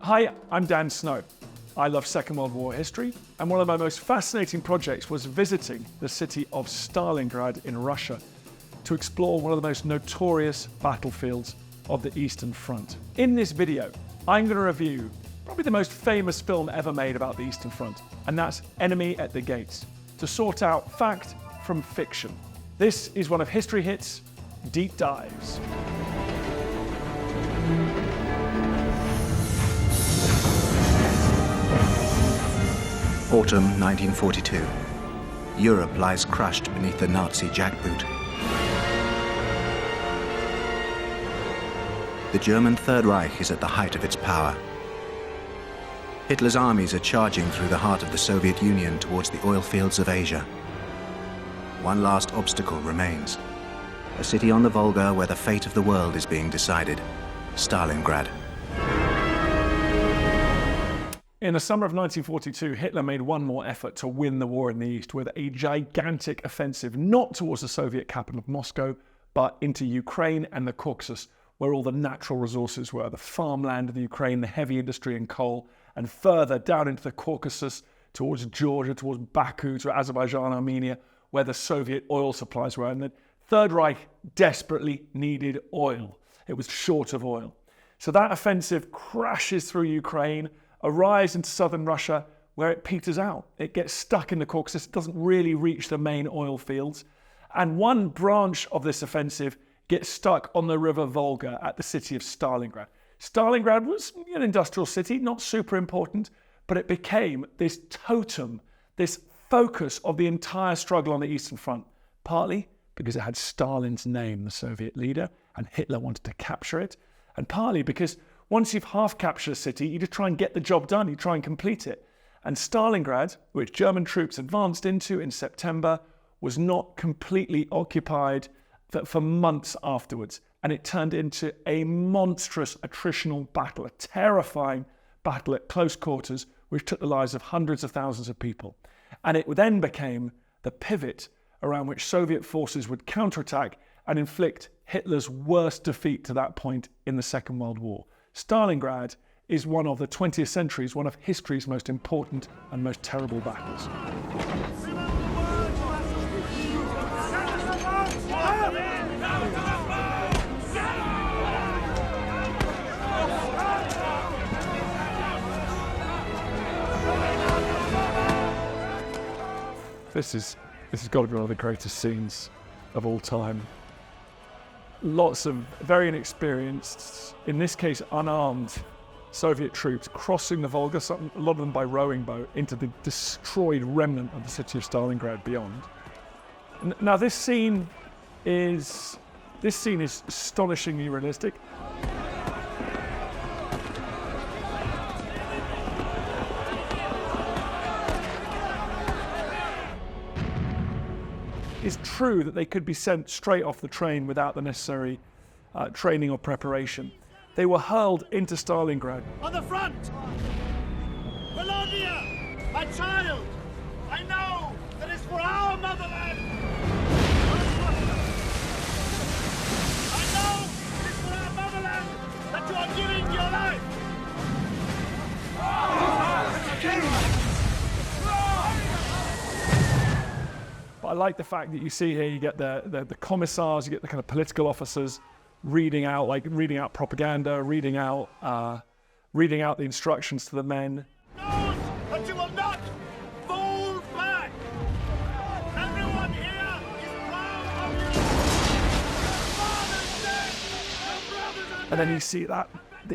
Hi, I'm Dan Snow. I love Second World War history, and one of my most fascinating projects was visiting the city of Stalingrad in Russia to explore one of the most notorious battlefields of the Eastern Front. In this video, I'm going to review probably the most famous film ever made about the Eastern Front, and that's Enemy at the Gates, to sort out fact from fiction. This is one of History Hit's Deep Dives. Autumn 1942. Europe lies crushed beneath the Nazi jackboot. The German Third Reich is at the height of its power. Hitler's armies are charging through the heart of the Soviet Union towards the oil fields of Asia. One last obstacle remains. A city on the Volga where the fate of the world is being decided. Stalingrad. In the summer of 1942, Hitler made one more effort to win the war in the East with a gigantic offensive, not towards the Soviet capital of Moscow, but into Ukraine and the Caucasus, where all the natural resources were, the farmland of the Ukraine, the heavy industry and coal, and further down into the Caucasus, towards Georgia, towards Baku, to Azerbaijan, Armenia, where the Soviet oil supplies were. And the Third Reich desperately needed oil. It was short of oil. So that offensive crashes through Ukraine, arrives into southern Russia, where it peters out. It gets stuck in the Caucasus, it doesn't really reach the main oil fields. And one branch of this offensive gets stuck on the river Volga at the city of Stalingrad. Stalingrad was an industrial city, not super important, but it became this totem, this focus of the entire struggle on the Eastern Front, partly because it had Stalin's name, the Soviet leader, and Hitler wanted to capture it, and partly because once you've half-captured a city, you just try and get the job done, you try and complete it. And Stalingrad, which German troops advanced into in September, was not completely occupied for months afterwards. And it turned into a monstrous attritional battle, a terrifying battle at close quarters, which took the lives of hundreds of thousands of people. And it then became the pivot around which Soviet forces would counterattack and inflict Hitler's worst defeat to that point in the Second World War. Stalingrad is one of the 20th century's, one of history's most important and most terrible battles. This has got to be one of the greatest scenes of all time. Lots of very inexperienced, in this case unarmed, Soviet troops crossing the Volga, a lot of them by rowing boat, into the destroyed remnant of the city of Stalingrad beyond. Now this scene is astonishingly realistic. It's true that they could be sent straight off the train without the necessary training or preparation. They were hurled into Stalingrad. On the front! Volodya, my child! I know that it's for our motherland! I know it's for our motherland that you are giving your life! But I like the fact that you see here, you get the commissars, you get the kind of political officers reading out propaganda, reading out the instructions to the men. Knows that you will not fall back! Everyone here is proud of you! Your father's dead! Your brothers are And then you see the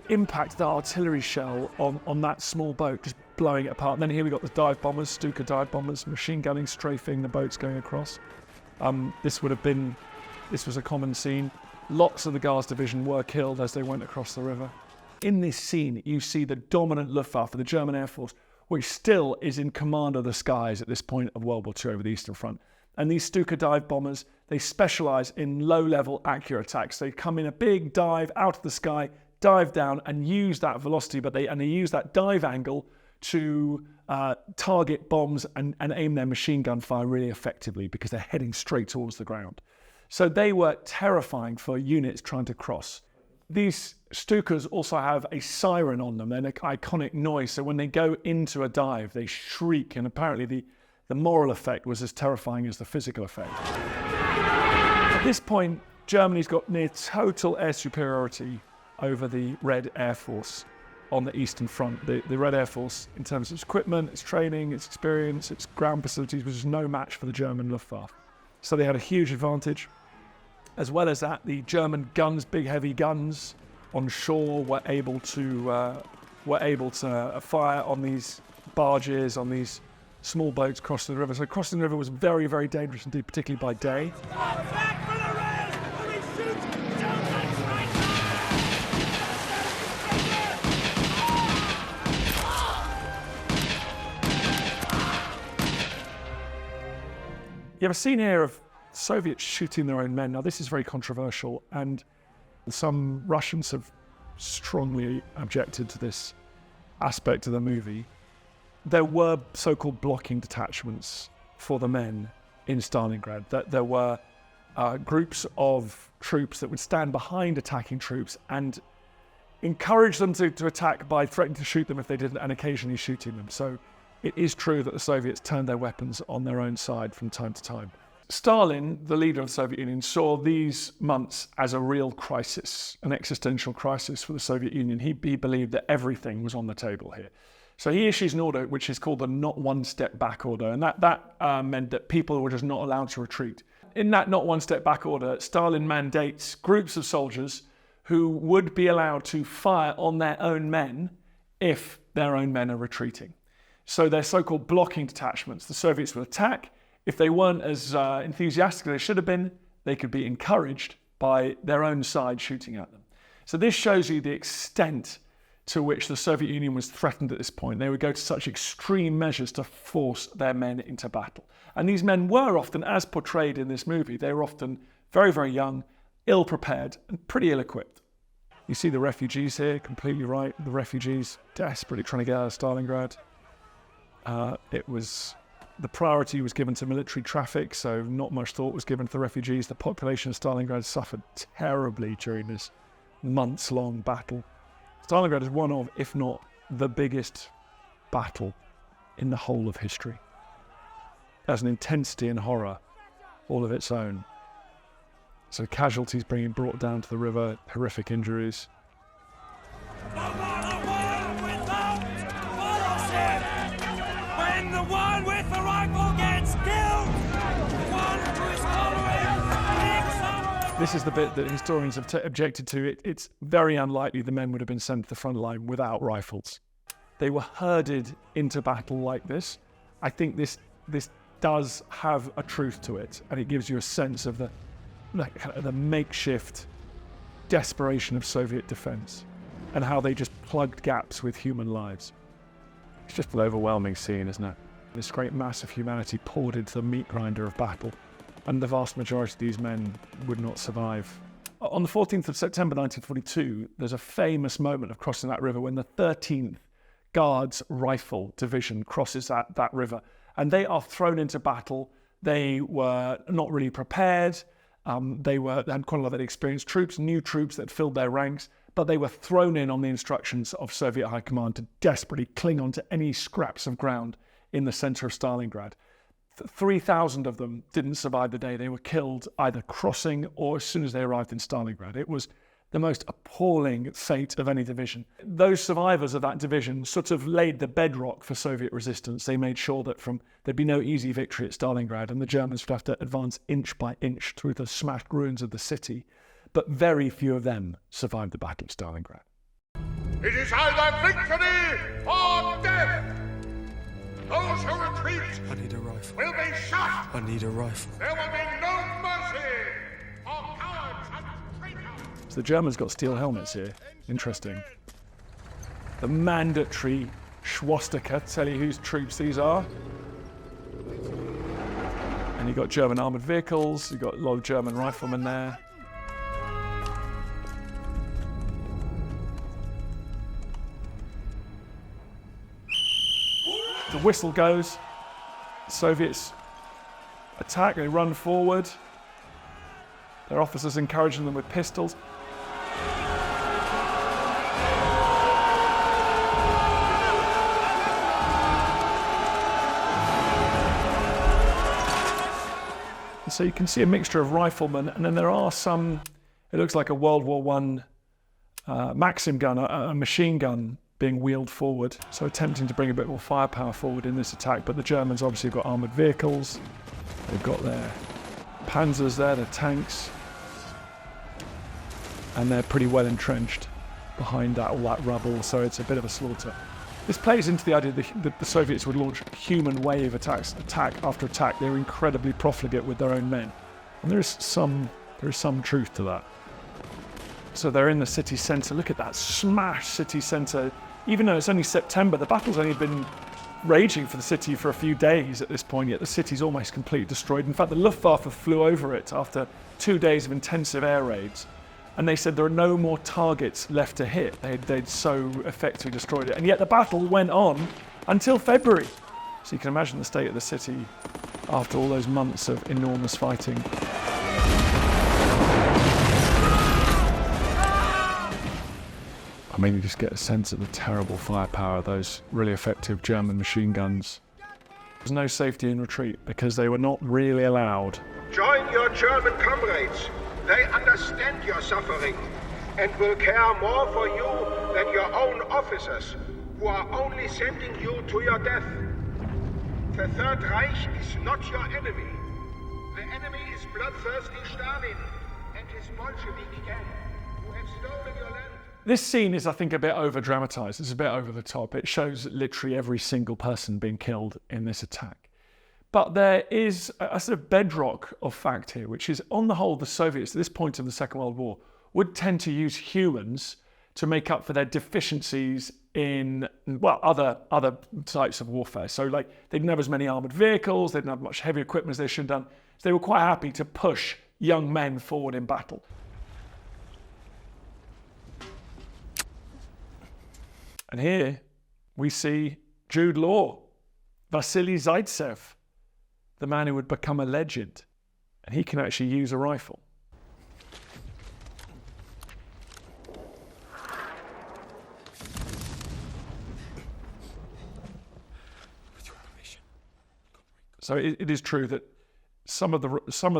impact of the artillery shell on that small boat, just blowing it apart. And then here we got the dive bombers, Stuka dive bombers, machine gunning, strafing the boats going across. This was a common scene. Lots of the Guards division were killed as they went across the river. In this scene, you see the dominant Luftwaffe, the German Air Force, which still is in command of the skies at this point of World War II over the Eastern Front. And these Stuka dive bombers, they specialize in low-level accurate attacks. They come in a big dive out of the sky, dive down and use that velocity, and they use that dive angle to target bombs and aim their machine gun fire really effectively because they're heading straight towards the ground. So they were terrifying for units trying to cross. These Stukas also have a siren on them. They're an iconic noise. So when they go into a dive, they shriek. And apparently the moral effect was as terrifying as the physical effect. At this point, Germany's got near total air superiority over the Red Air Force on the Eastern Front. The Red Air Force, in terms of its equipment, its training, its experience, its ground facilities, was no match for the German Luftwaffe. So they had a huge advantage. As well as that, the German guns, big heavy guns on shore, were able to fire on these barges, on these small boats crossing the river. So crossing the river was very, very dangerous indeed, particularly by day. Back for the rest! We shoot! Germans right You have a scene here of Soviets shooting their own men. Now, this is very controversial, and some Russians have strongly objected to this aspect of the movie. There were so-called blocking detachments for the men in Stalingrad. That there were groups of troops that would stand behind attacking troops and encourage them to attack by threatening to shoot them if they didn't, and occasionally shooting them. So it is true that the Soviets turned their weapons on their own side from time to time. Stalin, the leader of the Soviet Union, saw these months as a real crisis, an existential crisis for the Soviet Union. He believed that everything was on the table here. So he issues an order which is called the not one step back order, and that meant that people were just not allowed to retreat. In that not one step back order, Stalin mandates groups of soldiers who would be allowed to fire on their own men if their own men are retreating. So they're so-called blocking detachments. The Soviets would attack. If they weren't as enthusiastic as they should have been, they could be encouraged by their own side shooting at them. So this shows you the extent to which the Soviet Union was threatened at this point. They would go to such extreme measures to force their men into battle. And these men were often, as portrayed in this movie, they were often very, very young, ill-prepared, and pretty ill-equipped. You see the refugees here, completely right. The refugees desperately trying to get out of Stalingrad. The priority was given to military traffic, so not much thought was given to the refugees. The population of Stalingrad suffered terribly during this months-long battle. Stalingrad is one of, if not the biggest battle in the whole of history. It has an intensity and horror all of its own. So casualties being brought down to the river, horrific injuries. When the one with the rifle gets killed, the one who is following picks up. This is the bit that historians have objected to. It's very unlikely the men would have been sent to the front line without rifles. They were herded into battle like this. I think this does have a truth to it, and it gives you a sense of the makeshift desperation of Soviet defense and how they just plugged gaps with human lives. It's just an overwhelming scene, isn't it? This great mass of humanity poured into the meat grinder of battle, and the vast majority of these men would not survive. On the 14th of September 1942, there's a famous moment of crossing that river when the 13th Guards Rifle Division crosses that river, and they are thrown into battle. They were not really prepared. They had quite a lot of experienced troops, new troops that filled their ranks, but they were thrown in on the instructions of Soviet High Command to desperately cling on to any scraps of ground in the center of Stalingrad. 3,000 of them didn't survive the day. They were killed either crossing or as soon as they arrived in Stalingrad. It was the most appalling fate of any division. Those survivors of that division sort of laid the bedrock for Soviet resistance. They made sure that there'd be no easy victory at Stalingrad, and the Germans would have to advance inch by inch through the smashed ruins of the city. But very few of them survived the Battle of Stalingrad. It is either victory or death. Those who retreat I need a rifle. will be shot. I need a rifle. There will be no mercy for cowards and traitors. So the Germans got steel helmets here. Interesting. The mandatory swastika, tell you whose troops these are. And you've got German armoured vehicles, you've got a lot of German riflemen there. The whistle goes, the Soviets attack, they run forward. Their officers encouraging them with pistols. So you can see a mixture of riflemen, and then there are some, it looks like a World War One Maxim gun, a machine gun being wheeled forward, so attempting to bring a bit more firepower forward in this attack. But the Germans obviously have got armoured vehicles, they've got their panzers there, their tanks, and they're pretty well entrenched behind all that rubble, so it's a bit of a slaughter. This plays into the idea that the Soviets would launch human wave attacks, attack after attack. They're incredibly profligate with their own men, and there is some truth to that. So they're in the city centre. Look at that smashed city centre. Even though it's only September, the battle's only been raging for the city for a few days at this point, yet the city's almost completely destroyed. In fact, the Luftwaffe flew over it after 2 days of intensive air raids, and they said there are no more targets left to hit. They'd so effectively destroyed it. And yet the battle went on until February. So you can imagine the state of the city after all those months of enormous fighting. I mean, you just get a sense of the terrible firepower of those really effective German machine guns. There's no safety in retreat because they were not really allowed. Join your German comrades. They understand your suffering and will care more for you than your own officers, who are only sending you to your death. The Third Reich is not your enemy. The enemy is bloodthirsty Stalin and his Bolshevik gang, who have stolen your land. This scene is, I think, a bit over-dramatised. It's a bit over the top. It shows literally every single person being killed in this attack. But there is a sort of bedrock of fact here, which is, on the whole, the Soviets, at this point of the Second World War, would tend to use humans to make up for their deficiencies in, well, other types of warfare. So, like, they didn't have as many armoured vehicles, they didn't have much heavy equipment as they should have done. So they were quite happy to push young men forward in battle. And here we see Jude Law, Vassili Zaitsev, the man who would become a legend. And he can actually use a rifle. So it is true that some of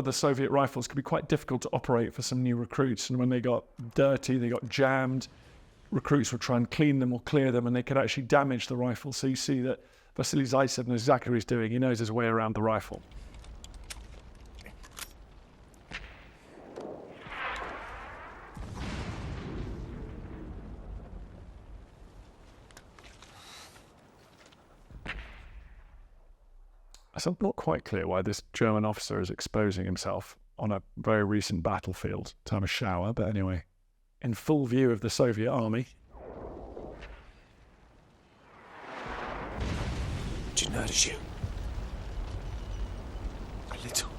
the Soviet rifles could be quite difficult to operate for some new recruits. And when they got dirty, they got jammed, recruits would try and clean them or clear them, and they could actually damage the rifle. So you see that Vassili Zaitsev knows exactly what he's doing. He knows his way around the rifle. So I'm not quite clear why this German officer is exposing himself on a very recent battlefield to have a shower, but anyway, in full view of the Soviet army. Did you notice you? A little.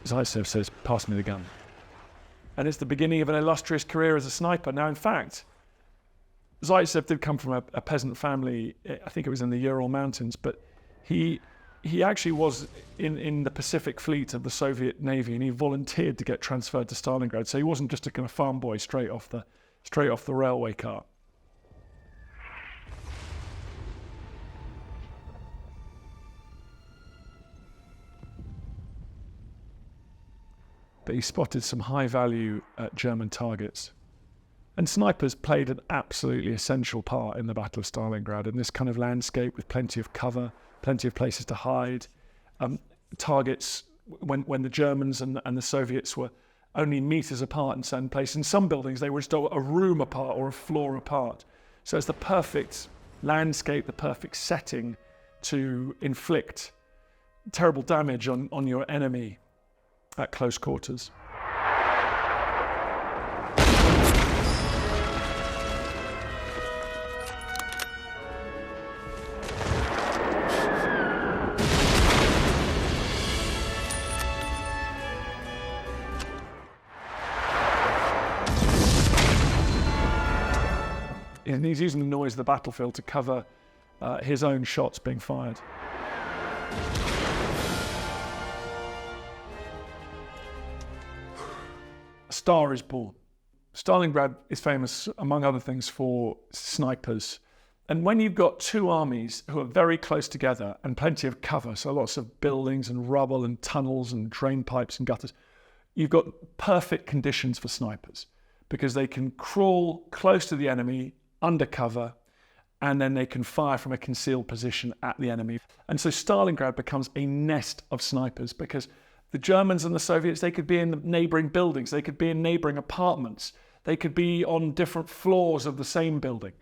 Zaitsev says, "Pass me the gun." And it's the beginning of an illustrious career as a sniper. Now, in fact, Zaitsev did come from a peasant family. I think it was in the Ural Mountains, but he actually was in the Pacific Fleet of the Soviet Navy, and he volunteered to get transferred to Stalingrad. So he wasn't just a kind of farm boy straight off the railway cart. But he spotted some high-value German targets. And snipers played an absolutely essential part in the Battle of Stalingrad, in this kind of landscape with plenty of cover, plenty of places to hide. Targets, when the Germans and the Soviets were only meters apart in certain places. In some buildings, they were just a room apart or a floor apart. So it's the perfect landscape, the perfect setting to inflict terrible damage on your enemy at close quarters. And he's using the noise of the battlefield to cover his own shots being fired. A star is born. Stalingrad is famous, among other things, for snipers. And when you've got two armies who are very close together and plenty of cover, so lots of buildings and rubble and tunnels and drain pipes and gutters, you've got perfect conditions for snipers because they can crawl close to the enemy under cover, and then they can fire from a concealed position at the enemy. And so Stalingrad becomes a nest of snipers because the Germans and the Soviets, they could be in the neighboring buildings, they could be in neighboring apartments, they could be on different floors of the same building.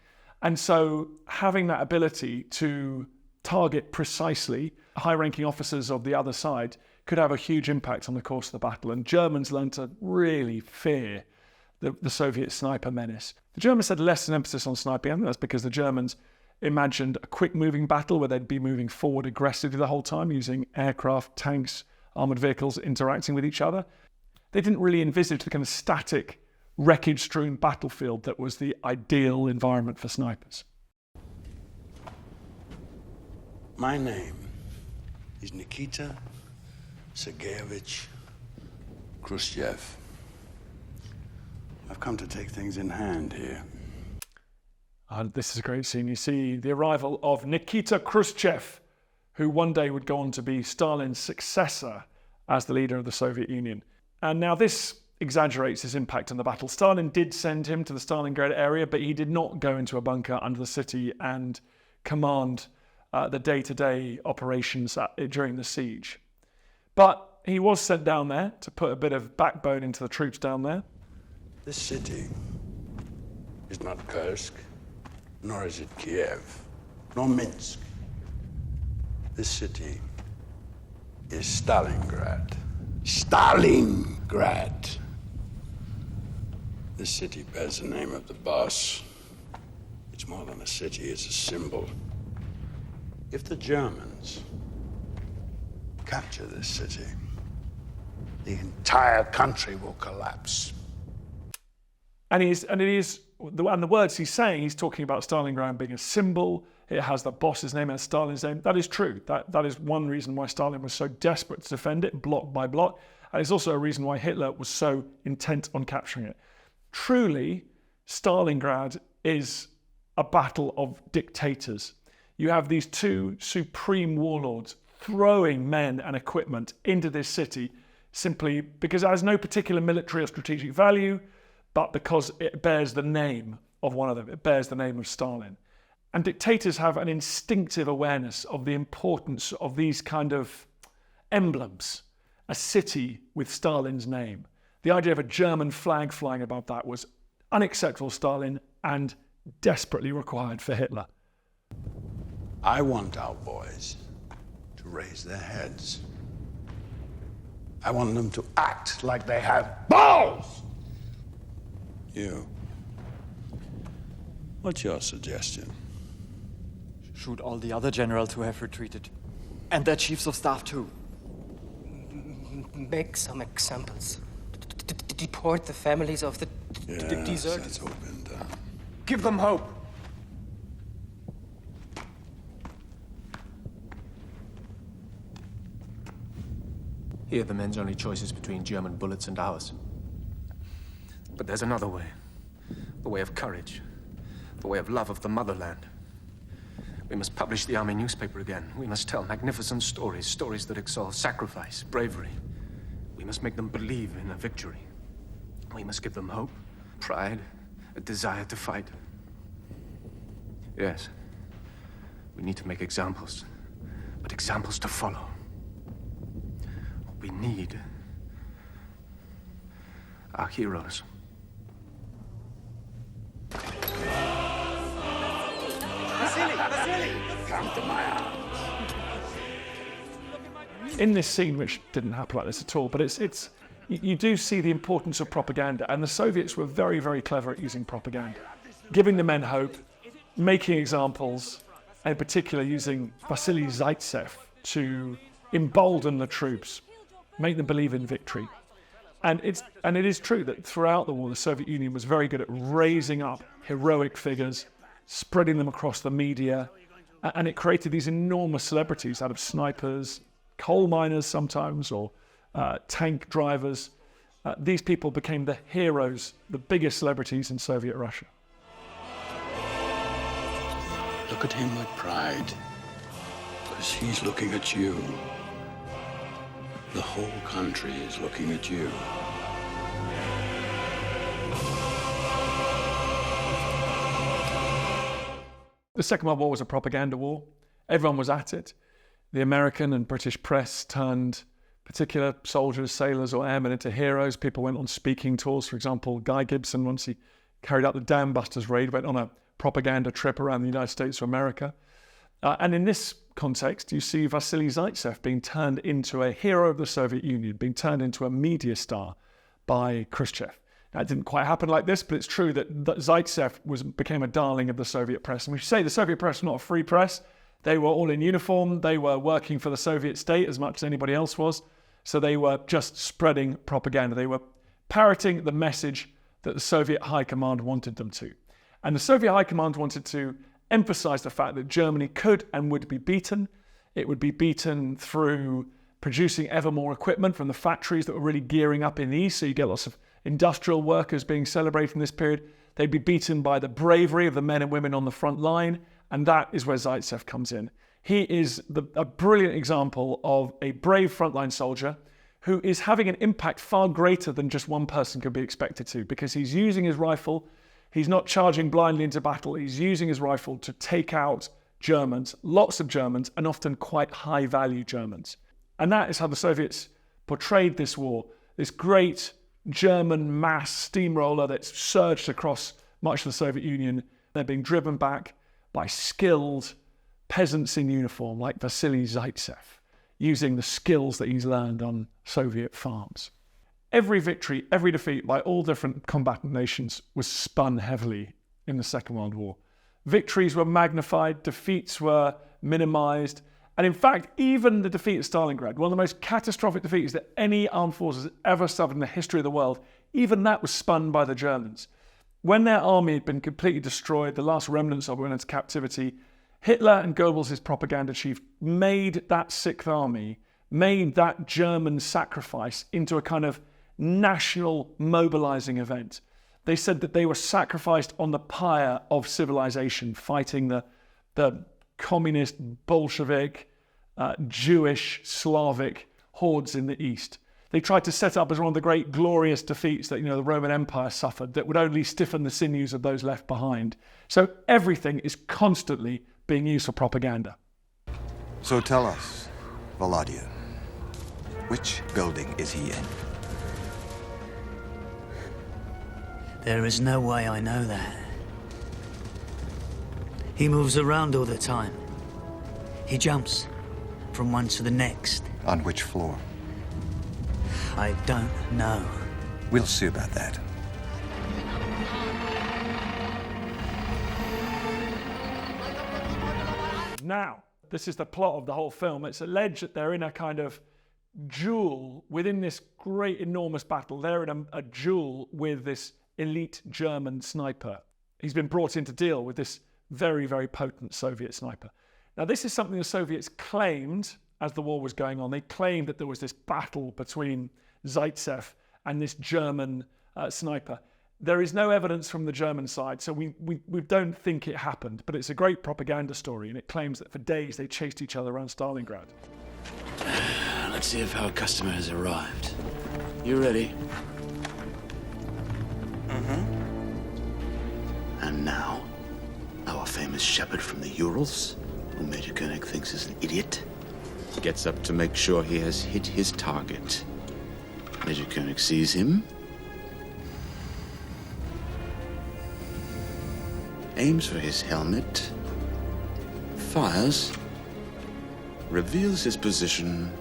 And so having that ability to target precisely high-ranking officers of the other side could have a huge impact on the course of the battle. And Germans learned to really fear the Soviet sniper menace. The Germans had less an emphasis on sniping, and that's because the Germans imagined a quick-moving battle where they'd be moving forward aggressively the whole time, using aircraft, tanks, armoured vehicles interacting with each other. They didn't really envisage the kind of static, wreckage-strewn battlefield that was the ideal environment for snipers. My name is Nikita Sergeyevich Khrushchev. I've come to take things in hand here. This is a great scene. You see the arrival of Nikita Khrushchev, who one day would go on to be Stalin's successor as the leader of the Soviet Union. And now this exaggerates his impact on the battle. Stalin did send him to the Stalingrad area, but he did not go into a bunker under the city and command the day-to-day operations during the siege. But he was sent down there to put a bit of backbone into the troops down there. This city is not Kursk, nor is it Kiev, nor Minsk. This city is Stalingrad. Stalingrad! This city bears the name of the boss. It's more than a city, it's a symbol. If the Germans capture this city, the entire country will collapse. And the words he's saying, he's talking about Stalingrad being a symbol. It has the boss's name, it has Stalin's name. That is true. That is one reason why Stalin was so desperate to defend it, block by block. And it's also a reason why Hitler was so intent on capturing it. Truly, Stalingrad is a battle of dictators. You have these two supreme warlords throwing men and equipment into this city simply because it has no particular military or strategic value, but because it bears the name of one of them. It bears the name of Stalin. And dictators have an instinctive awareness of the importance of these kind of emblems. A city with Stalin's name. The idea of a German flag flying above that was unacceptable to Stalin and desperately required for Hitler. I want our boys to raise their heads. I want them to act like they have balls! You. What's your suggestion? Shoot all the other generals who have retreated. And their chiefs of staff too. Make some examples. Deport the families of the Yes, deserters. that's all been done. Give them hope. Here the men's only choice is between German bullets and ours. But there's another way. The way of courage. The way of love of the motherland. We must publish the army newspaper again. We must tell magnificent stories, stories that exalt sacrifice, bravery. We must make them believe in a victory. We must give them hope, pride, a desire to fight. Yes, we need to make examples, but examples to follow. What we need are heroes. Vassili! Come to my arms. In this scene, which didn't happen like this at all, but you do see the importance of propaganda, and the Soviets were very, very clever at using propaganda, giving the men hope, making examples, and in particular using Vassili Zaitsev to embolden the troops, make them believe in victory. And it is true that throughout the war, the Soviet Union was very good at raising up heroic figures, spreading them across the media, and it created these enormous celebrities out of snipers, coal miners sometimes, or tank drivers. These people became the heroes, the biggest celebrities in Soviet Russia. Look at him with pride, because he's looking at you. The whole country is looking at you. The Second World War was a propaganda war. Everyone was at it. The American and British press turned particular soldiers, sailors or airmen into heroes. People went on speaking tours. For example, Guy Gibson, once he carried out the Dam Busters raid, went on a propaganda trip around the United States of America. And in this context, you see Vassili Zaitsev being turned into a hero of the Soviet Union, being turned into a media star by Khrushchev. Now, it didn't quite happen like this, but it's true that Zaitsev became a darling of the Soviet press. And we should say the Soviet press was not a free press. They were all in uniform. They were working for the Soviet state as much as anybody else was. So they were just spreading propaganda. They were parroting the message that the Soviet high command wanted them to. And the Soviet high command wanted to emphasize the fact that Germany could and would be beaten. It would be beaten through producing ever more equipment from the factories that were really gearing up in the east. So you get lots of industrial workers being celebrated in this period. They'd be beaten by the bravery of the men and women on the front line. And that is where Zaitsev comes in. He is a brilliant example of a brave frontline soldier who is having an impact far greater than just one person could be expected to, because he's using his rifle. He's not charging blindly into battle. He's using his rifle to take out Germans, lots of Germans, and often quite high-value Germans. And that is how the Soviets portrayed this war, this great German mass steamroller that's surged across much of the Soviet Union. They're being driven back by skilled peasants in uniform like Vassili Zaitsev, using the skills that he's learned on Soviet farms. Every victory, every defeat by all different combatant nations was spun heavily in the Second World War. Victories were magnified, defeats were minimized, and in fact, even the defeat at Stalingrad, one of the most catastrophic defeats that any armed forces ever suffered in the history of the world, even that was spun by the Germans. When their army had been completely destroyed, the last remnants of it went into captivity, Hitler and Goebbels, propaganda chief, made that Sixth Army, made that German sacrifice into a kind of national mobilizing event. They said that they were sacrificed on the pyre of civilization, fighting the communist, Bolshevik, Jewish, Slavic hordes in the East. They tried to set up as one of the great glorious defeats that the Roman Empire suffered that would only stiffen the sinews of those left behind. So everything is constantly being used for propaganda. So tell us, Volodya, which building is he in? There is no way I know that. He moves around all the time. He jumps from one to the next. On which floor? I don't know. We'll see about that. Now, this is the plot of the whole film. It's alleged that they're in a kind of duel within this great, enormous battle. They're in a duel with this elite German sniper. He's been brought in to deal with this very, very potent Soviet sniper. Now, this is something the Soviets claimed as the war was going on. They claimed that there was this battle between Zaitsev and this German sniper. There is no evidence from the German side, so we don't think it happened, but it's a great propaganda story, and it claims that for days they chased each other around Stalingrad. Let's see if our customer has arrived. You ready? And now, our famous shepherd from the Urals, who Major König thinks is an idiot, gets up to make sure he has hit his target. Major König sees him, aims for his helmet, fires, reveals his position,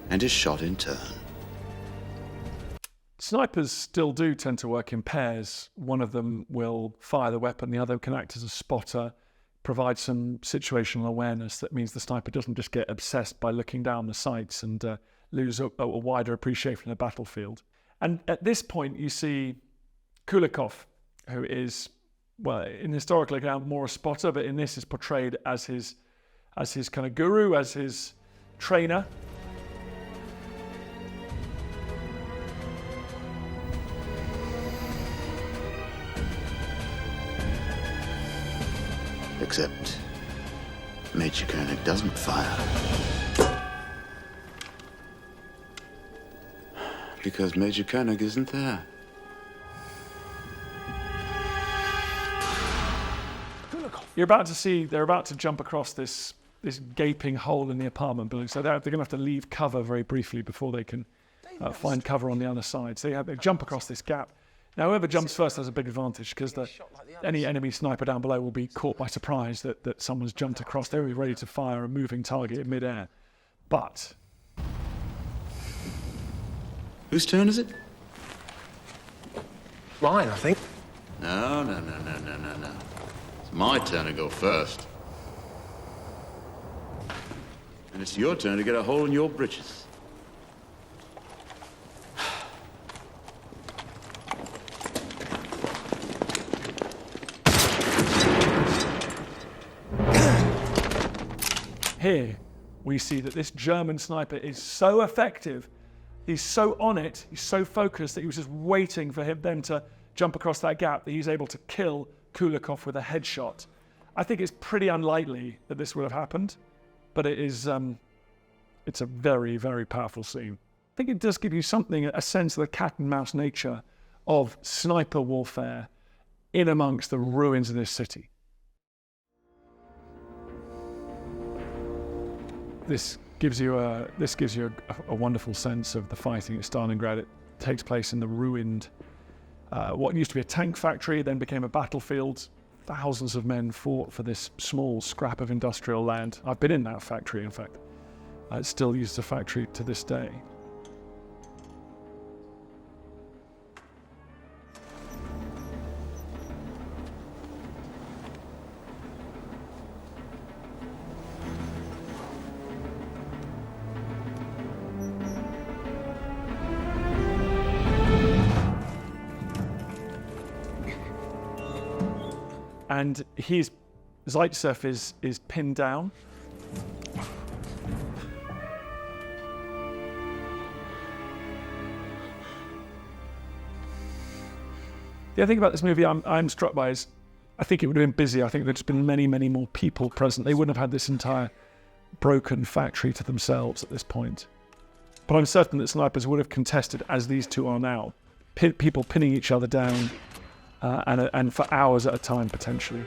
and is shot in turn. Snipers still do tend to work in pairs. One of them will fire the weapon, the other can act as a spotter, provide some situational awareness that means the sniper doesn't just get obsessed by looking down the sights and lose a wider appreciation of the battlefield. And at this point, you see Kulikov, who is, well, in historical account, more a spotter, but in this is portrayed as his kind of guru, as his trainer. Except Major König doesn't fire. Because Major König isn't there. You're about to see, they're about to jump across this gaping hole in the apartment building, so they're going to have to leave cover very briefly before they can find cover on the other side. So they jump across this gap. Now, whoever jumps first has a big advantage, because any enemy sniper down below will be caught by surprise that someone's jumped across. They'll be ready to fire a moving target in midair. But... Whose turn is it? Mine, I think. No. It's my turn to go first. And it's your turn to get a hole in your britches. Here, we see that this German sniper is so effective, he's so on it, he's so focused that he was just waiting for them to jump across that gap that he's able to kill Kulikov with a headshot. I think it's pretty unlikely that this would have happened, but it is, it's a very, very powerful scene. I think it does give you something, a sense of the cat and mouse nature of sniper warfare in amongst the ruins of this city. This gives you a wonderful sense of the fighting at Stalingrad. It takes place in the ruined, what used to be a tank factory, then became a battlefield. Thousands of men fought for this small scrap of industrial land. I've been in that factory, in fact. It's still used as a factory to this day. And Zaitsev is pinned down. The other thing about this movie I'm struck by is I think it would have been busy. I think there's been many, many more people present. They wouldn't have had this entire broken factory to themselves at this point. But I'm certain that snipers would have contested, as these two are now, people pinning each other down, and for hours at a time, potentially.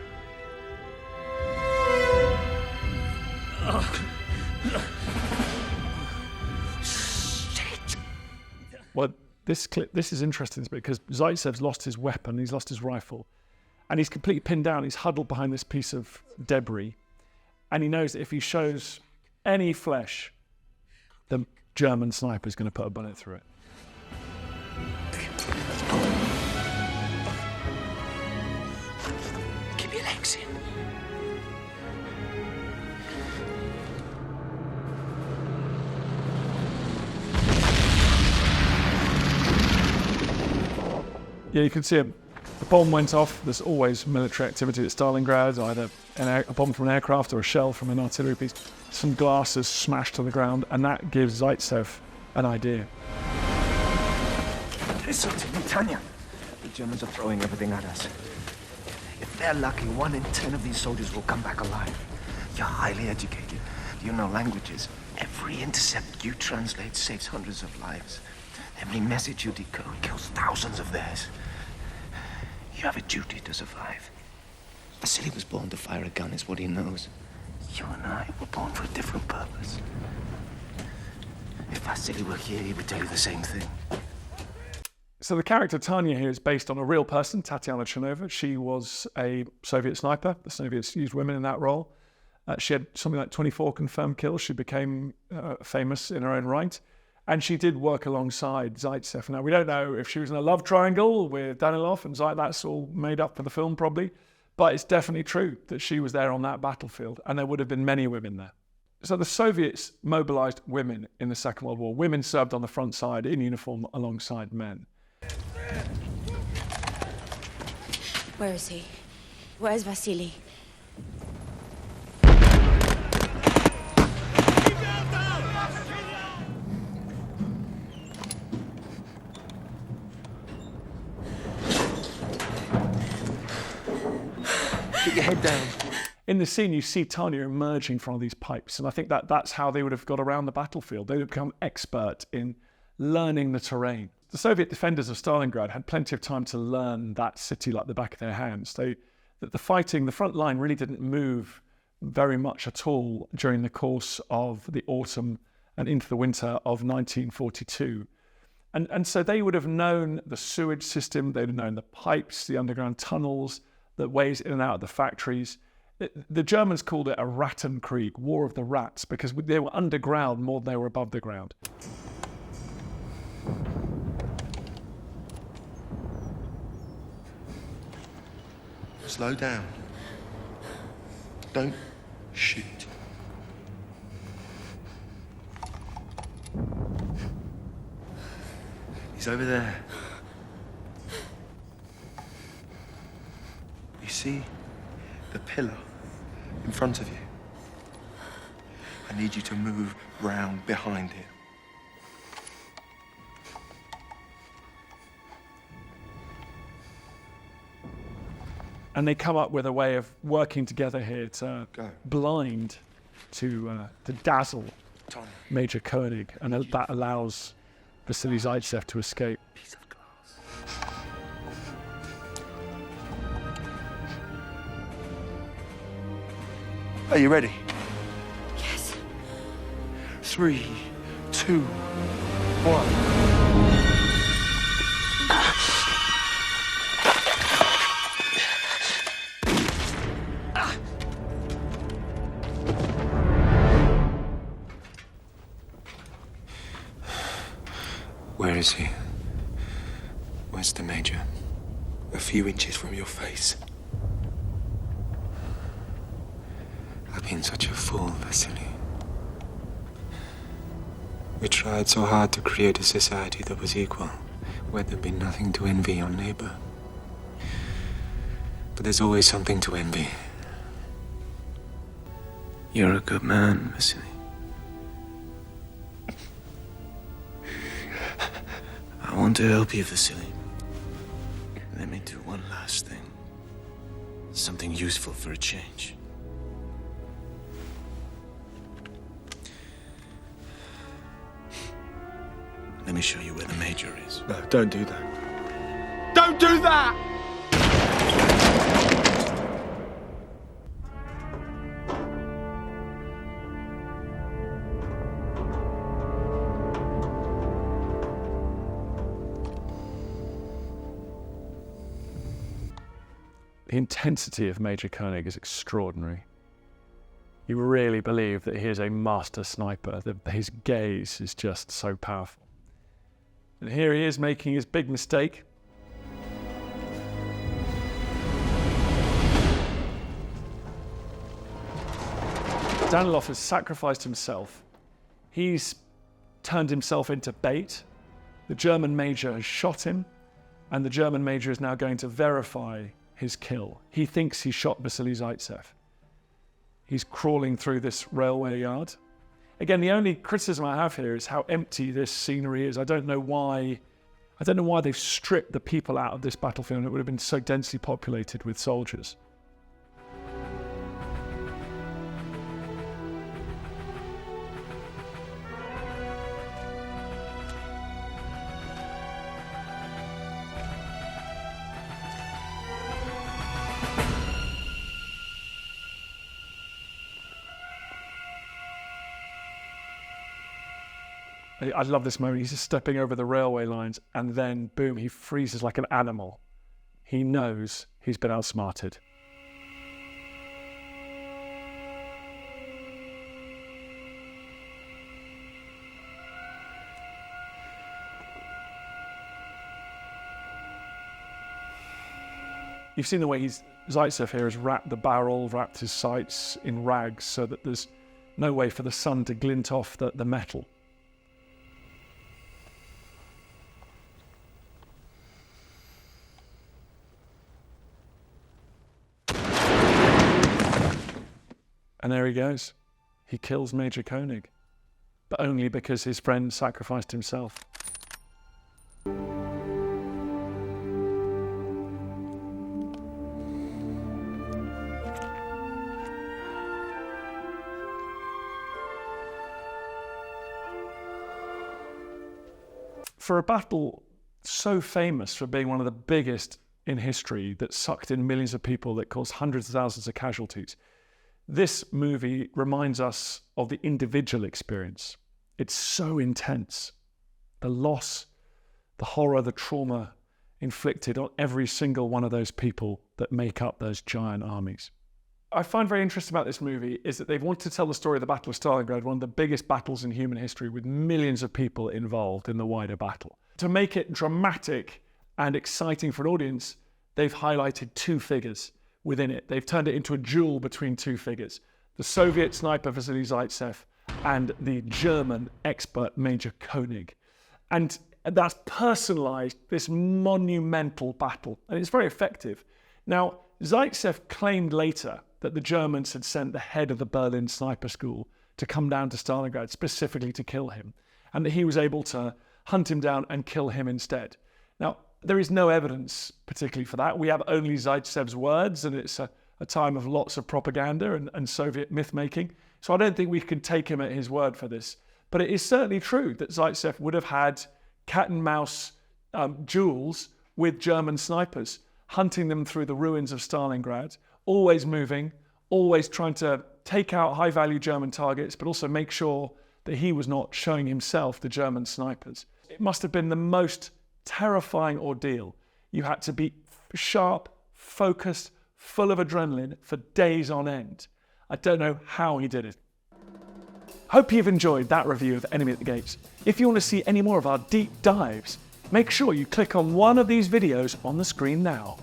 Well, this is interesting because Zaitsev's lost his weapon, he's lost his rifle, and he's completely pinned down. He's huddled behind this piece of debris, and he knows that if he shows any flesh, the German sniper is going to put a bullet through it. Keep your legs in. Yeah, you can see the bomb went off. There's always military activity at Stalingrad, either a bomb from an aircraft or a shell from an artillery piece. Some glass is smashed to the ground, and that gives Zaitsev an idea. Listen to me, Tanya. The Germans are throwing everything at us. If they're lucky, 1 in 10 of these soldiers will come back alive. You're highly educated. You know languages. Every intercept you translate saves hundreds of lives. Every message you decode kills thousands of theirs. You have a duty to survive. Vassili was born to fire a gun, is what he knows. You and I were born for a different purpose. If Vassili were here, he would tell you the same thing. So the character Tanya here is based on a real person, Tatiana Chernova. She was a Soviet sniper. The Soviets used women in that role. She had something like 24 confirmed kills. She became famous in her own right. And she did work alongside Zaitsev. Now, we don't know if she was in a love triangle with Danilov and Zaitsev. That's all made up for the film, probably. But it's definitely true that she was there on that battlefield, and there would have been many women there. So the Soviets mobilized women in the Second World War. Women served on the front side in uniform alongside men. Where is he? Where's Vassili? Keep your head down. in the scene, you see Tanya emerging from these pipes, and I think that's how they would have got around the battlefield. They would have become expert in learning the terrain. The Soviet defenders of Stalingrad had plenty of time to learn that city like the back of their hands. The front line really didn't move very much at all during the course of the autumn and into the winter of 1942. And so they would have known the sewage system, they'd have known the pipes, the underground tunnels, the ways in and out of the factories. The Germans called it a Rattenkrieg, War of the Rats, because they were underground more than they were above the ground. Slow down. Don't shoot. He's over there. You see the pillar in front of you? I need you to move round behind it. And they come up with a way of working together here to blind, to dazzle Major König, and that allows Vassili Zaitsev to escape. Piece of glass. Are you ready? Yes. 3, 2, 1. Where is he? Where's the Major? A few inches from your face. I've been such a fool, Vassili. We tried so hard to create a society that was equal, where there'd be nothing to envy your neighbor. But there's always something to envy. You're a good man, Vassili. I want to help you, Vassili. Let me do one last thing. Something useful for a change. Let me show you where the Major is. No, don't do that. Don't do that! The intensity of Major König is extraordinary. You really believe that he is a master sniper, that his gaze is just so powerful. And here he is making his big mistake. Danilov has sacrificed himself. He's turned himself into bait. The German major has shot him, and the German major is now going to verify his kill. He thinks he shot Vassili Zaitsev. He's crawling through this railway yard. Again, the only criticism I have here is how empty this scenery is. I don't know why they've stripped the people out of this battlefield. It would have been so densely populated with soldiers. I love this moment. He's just stepping over the railway lines and then, boom, he freezes like an animal. He knows he's been outsmarted. You've seen the way Zaitsev here has wrapped the barrel, wrapped his sights in rags so that there's no way for the sun to glint off the metal. And there he goes. He kills Major König, but only because his friend sacrificed himself. for a battle so famous for being one of the biggest in history, that sucked in millions of people, that caused hundreds of thousands of casualties, this movie reminds us of the individual experience. It's so intense. The loss, the horror, the trauma inflicted on every single one of those people that make up those giant armies. I find very interesting about this movie is that they've wanted to tell the story of the Battle of Stalingrad, one of the biggest battles in human history, with millions of people involved in the wider battle. To make it dramatic and exciting for an audience, they've highlighted two figures within it. They've turned it into a duel between two figures: the Soviet sniper Vassili Zaitsev and the German expert Major König. And that's personalized this monumental battle, and it's very effective. Now, Zaitsev claimed later that the Germans had sent the head of the Berlin sniper school to come down to Stalingrad specifically to kill him, and that he was able to hunt him down and kill him instead. Now, there is no evidence particularly for that. We have only Zaitsev's words, and it's a time of lots of propaganda and Soviet myth-making, so I don't think we can take him at his word for this. But it is certainly true that Zaitsev would have had cat and mouse duels with German snipers, hunting them through the ruins of Stalingrad, always moving, always trying to take out high-value German targets, but also make sure that he was not showing himself the German snipers. It must have been the most terrifying ordeal. You had to be sharp, focused, full of adrenaline for days on end. I don't know how he did it. Hope you've enjoyed that review of Enemy at the Gates. If you want to see any more of our deep dives, make sure you click on one of these videos on the screen now.